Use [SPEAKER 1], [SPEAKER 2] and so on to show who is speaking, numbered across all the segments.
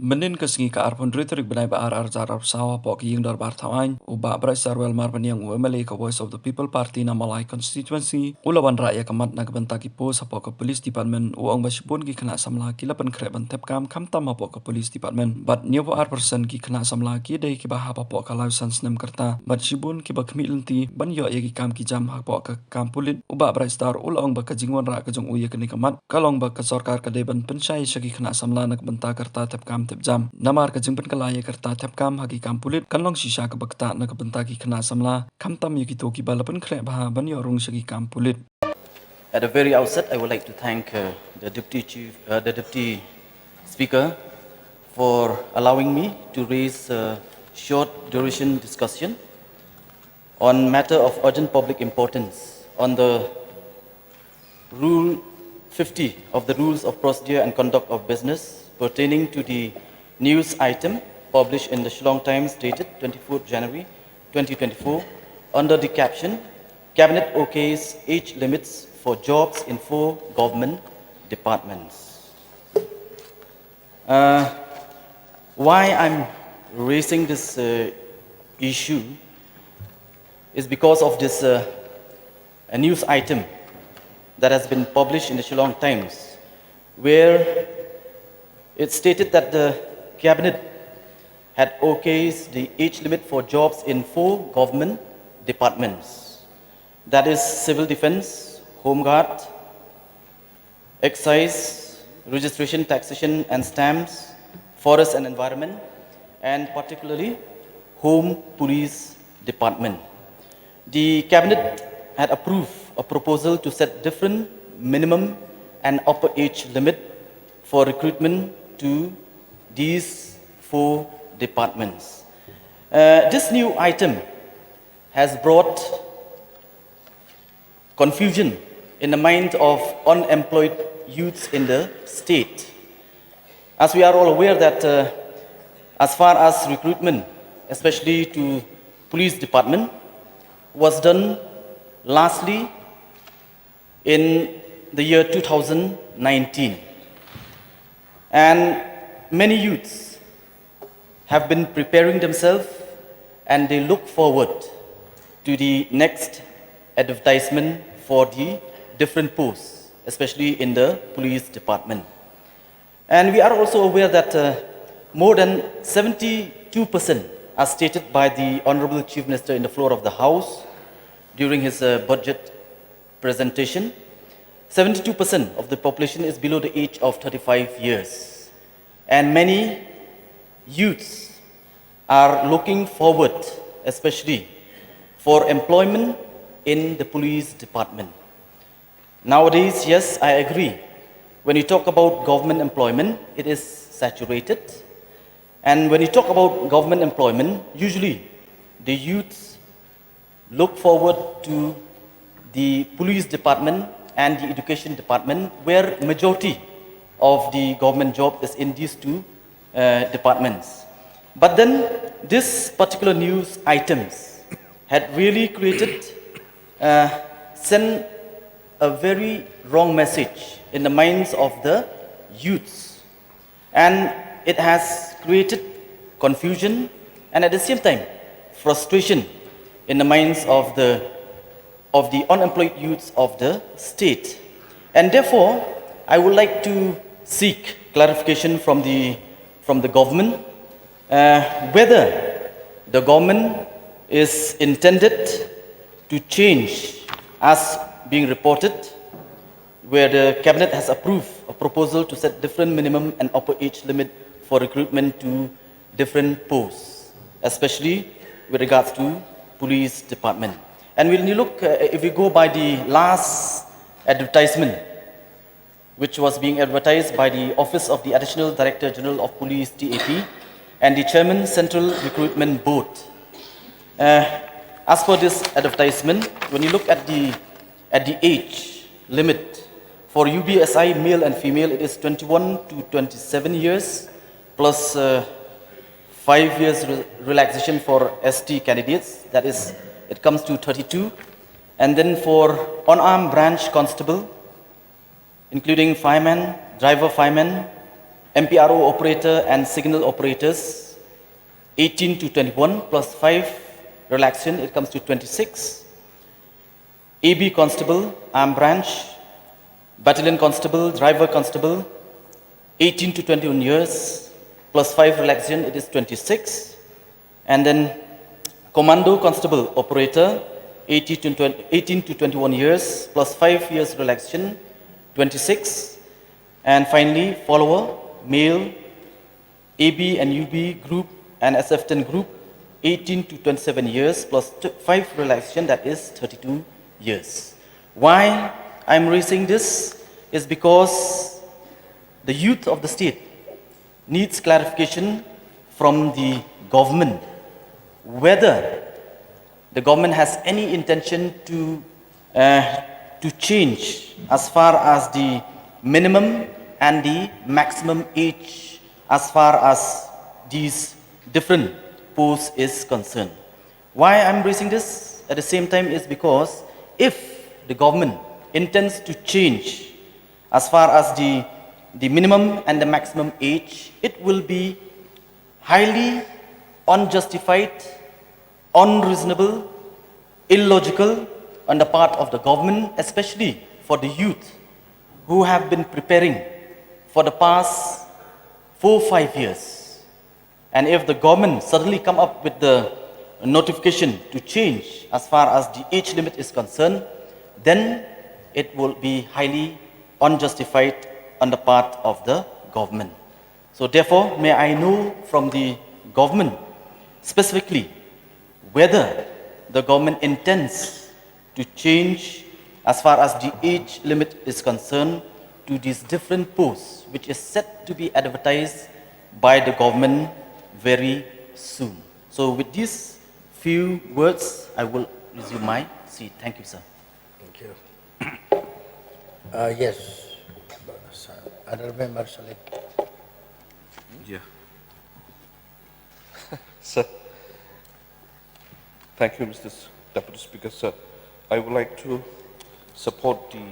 [SPEAKER 1] Menin kesengi ka arpon rhetoric benai ba ar jarar sawa po ki yingdor bar thawain uba Brightstarwell marbaniang UMLA ka Voice of the People Party na Malay constituency ulawan raya kamat na kabanta ki po sa po ka police department uang basipun ki kena samla ki lapan kreban Thep kam tam po ka police department but nyewo ar person ki kena samla ki dai ki baha po ka lausan snem kerta but sibun ki ba kemilenti ban yo ya ki kam ki jam ha po ka kam Pulit uba Brightstar ulang ba ka jingwan ra ka jong uye kini kamat kalong ba ka sarkar ka deban pensyai sagi kena samla na kabanta kerta Thep kam Thep jam namar ka jingpan kalaya kerta Thep kam hagi kam Pulit kanlong sisa ka bakta na kabanta ki kena samla tam yuki to ki balapan kre baha ban yo rung sagi kam Pulit.
[SPEAKER 2] At the very outset, I would like to thank the Deputy Speaker for allowing me to raise a short duration discussion on matter of urgent public importance on the Rule 50 of the Rules of Procedure and Conduct of Business pertaining to the news item published in the Shillong Times dated 24th January 2024 under the caption, Cabinet OK's age limits for jobs in 4 government departments. Why I'm raising this issue is because of this a news item that has been published in the Shillong Times, where it stated that the Cabinet had okayed the age limit for jobs in 4 government departments. That is Civil Defense, Home Guard, Excise, Registration, Taxation and Stamps, Forest and Environment, and particularly Home Police Department. The Cabinet had approved a proposal to set different minimum and upper age limit for recruitment to these 4 departments. This new item has brought confusion in the mind of unemployed youths in the state. As we are all aware that as far as recruitment, especially to police department, was done lastly in the year 2019. And many youths have been preparing themselves and they look forward to the next advertisement for the different posts, especially in the police department. And we are also aware that more than 72%, as stated by the Honorable Chief Minister in the floor of the House during his budget presentation, 72% of the population is below the age of 35 years. And many youths are looking forward, especially for employment in the police department. Nowadays, yes, I agree. When you talk about government employment, it is saturated. And when you talk about government employment, usually the youths look forward to the police department and the education department, where majority of the government job is in these 2 departments. But then this particular news items had really created, sent a very wrong message in the minds of the youths. And it has created confusion and at the same time frustration in the minds of the unemployed youths of the state. And therefore, I would like to seek clarification from the government whether the government is intended to change, as being reported, where the Cabinet has approved a proposal to set different minimum and upper age limit for recruitment to different posts, especially with regards to police department. And when you look, if we go by the last advertisement, which was being advertised by the Office of the Additional Director General of Police, TAP, and the Chairman Central Recruitment Board. As per this advertisement, when you look at the age limit for UBSI male and female, it is 21 to 27 years plus 5 years relaxation for ST candidates. That is, it comes to 32. And then for unarmed branch constable, including fireman, driver fireman, MPRO operator and signal operators, 18 to 21 plus 5 relaxation, it comes to 26. AB constable, arm branch, battalion constable, driver constable, 18 to 21 years plus 5 relaxation, it is 26. And then commando constable operator, 18 to 21 years plus 5 years relaxation, 26. And finally, follower, male, AB and UB group and SF10 group, 18 to 27 years plus 5 relaxation, that is 32 years. Why I'm raising this is because the youth of the state needs clarification from the government whether the government has any intention to change as far as the minimum and the maximum age as far as these different posts is concerned. Why I'm raising this at the same time is because if the government intends to change as far as the minimum and the maximum age, it will be highly unjustified, unreasonable, illogical on the part of the government, especially for the youth who have been preparing for the past 4-5 years. And if the government suddenly come up with the notification to change as far as the age limit is concerned, then it will be highly unjustified on the part of the government. So therefore, may I know from the government specifically whether the government intends to change as far as the age limit is concerned to these different posts, which is set to be advertised by the government very soon. So with these few words, I will resume my seat. Thank you, sir.
[SPEAKER 3] Thank you. Yes, other members, Saleng.
[SPEAKER 4] Yeah. Sir, thank you, Mr. Deputy Speaker, sir. I would like to support the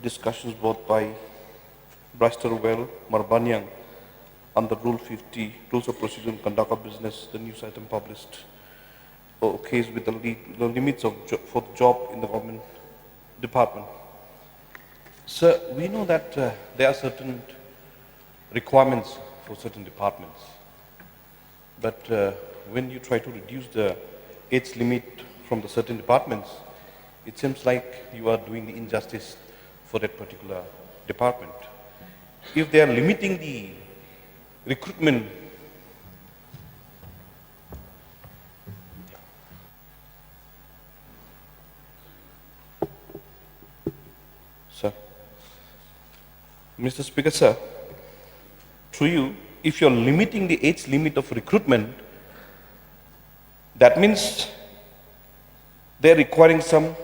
[SPEAKER 4] discussions brought by Brightstarwell, Marbanyang on the Rule 50, Rules of Procedure and Conduct of Business, the news item published, case with the limits of for the job in the government department. Sir, we know that there are certain requirements for certain departments, but when you try to reduce the age limit from the certain departments, it seems like you are doing the injustice for that particular department. If they are limiting the recruitment, sir, Mr. Speaker, sir, through you, if you're limiting the age limit of recruitment, that means they're requiring some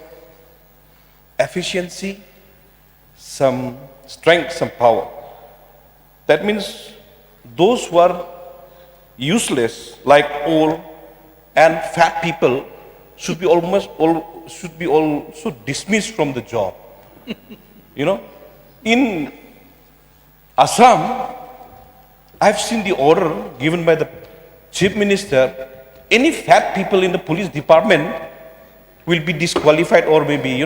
[SPEAKER 4] efficiency, some strength, some power. That means those who are useless, like old and fat people, should be also dismissed from the job. You know, in Assam, I've seen the order given by the Chief Minister. Any fat people in the police department will be disqualified or maybe,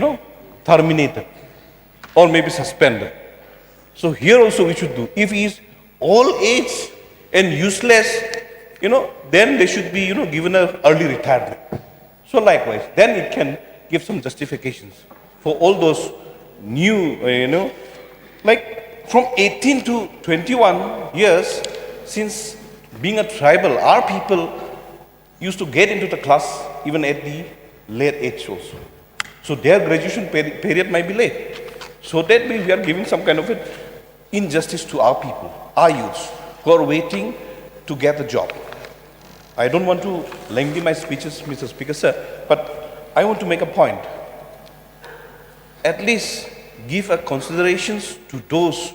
[SPEAKER 4] terminated or maybe suspended. So here also we should do. If he is old age and useless, then they should be, given an early retirement. So likewise, then it can give some justifications for all those new, like from 18 to 21 years, since being a tribal, our people used to get into the class even at the late age also. So their graduation period might be late. So that means we are giving some kind of an injustice to our people, our youths, who are waiting to get a job. I don't want to lengthen my speeches, Mr. Speaker, sir, but I want to make a point. At least give a considerations to those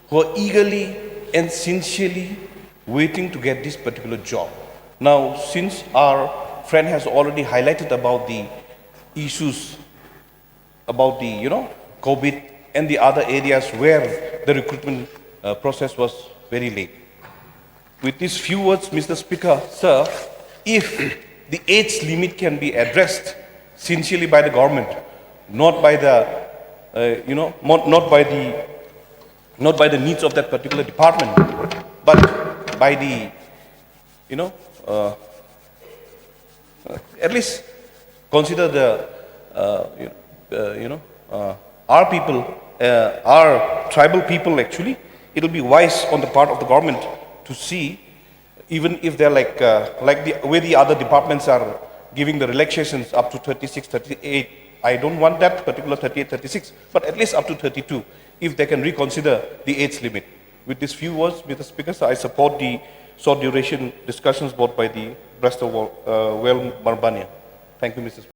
[SPEAKER 4] who are eagerly and sincerely waiting to get this particular job. Now, since our friend has already highlighted about the issues about the, COVID and the other areas where the recruitment process was very late. With these few words, Mr. Speaker, sir, if the age limit can be addressed sincerely by the government, not by the, not by the needs of that particular department, but by the, at least consider the, our people, our tribal people actually, it will be wise on the part of the government to see, even if they're like the way the other departments are giving the relaxations up to 36, 38, I don't want that particular 38, 36, but at least up to 32, if they can reconsider the age limit. With these few words, Mr. Speaker, I support the short duration discussions brought by the Brightstarwell Marbania. Thank you, Mr. Speaker.